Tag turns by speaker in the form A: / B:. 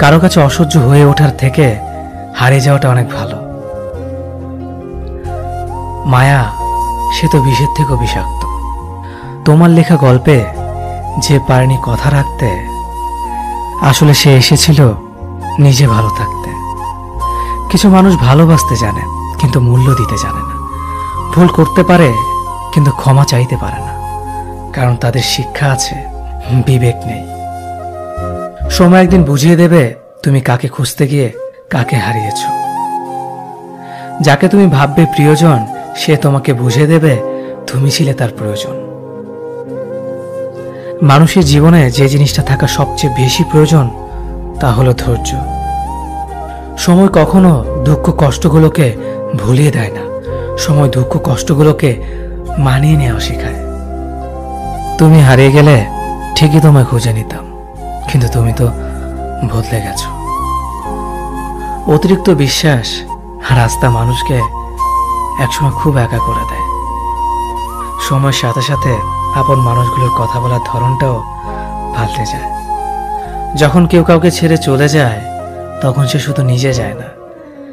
A: কারো কাছে অসহ্য হয়ে ওঠার থেকে হারিয়ে যাওয়াটা অনেক ভালো। মায়া সে তো বিষের থেকেও বিষাক্ত। তোমার লেখা গল্পে যে পারেনি কথা রাখতে, আসলে সে এসেছিল নিজে ভালো থাকতে। কিছু মানুষ ভালোবাসতে জানে কিন্তু মূল্য দিতে জানে না। ভুল করতে পারে কিন্তু ক্ষমা চাইতে পারে না, কারণ তাদের শিক্ষা আছে, বিবেক নেই। সময় একদিন বুঝিয়ে দেবে তুমি কাকে খুঁজতে গিয়ে কাকে হারিয়েছ। যাকে তুমি ভাববে প্রিয়জন, সে তোমাকে বুঝিয়ে দেবে তুমি ছিলে তার প্রয়োজন। মানুষের জীবনে যে জিনিসটা থাকা সবচেয়ে বেশি প্রয়োজন তা হলো ধৈর্য। সময় কখনো দুঃখ কষ্টগুলোকে ভুলিয়ে দেয় না, সময় দুঃখ কষ্টগুলোকে মানিয়ে নেওয়া শেখায়। তুমি হারিয়ে গেলে ঠিকই তোমায় খুঁজে নিতাম, কিন্তু তুমি তো বদলে গেছো। অতিরিক্ত বিশ্বাস আর আস্থা মানুষকে একসময় খুব একা করে দেয়। সময়ের সাথে সাথে আপন মানুষগুলোর কথা বলার ধরনটাও পাল্টে যায়। যখন কেউ কাউকে ছেড়ে চলে যায়, তখন সে শুধু নিজে যায় না,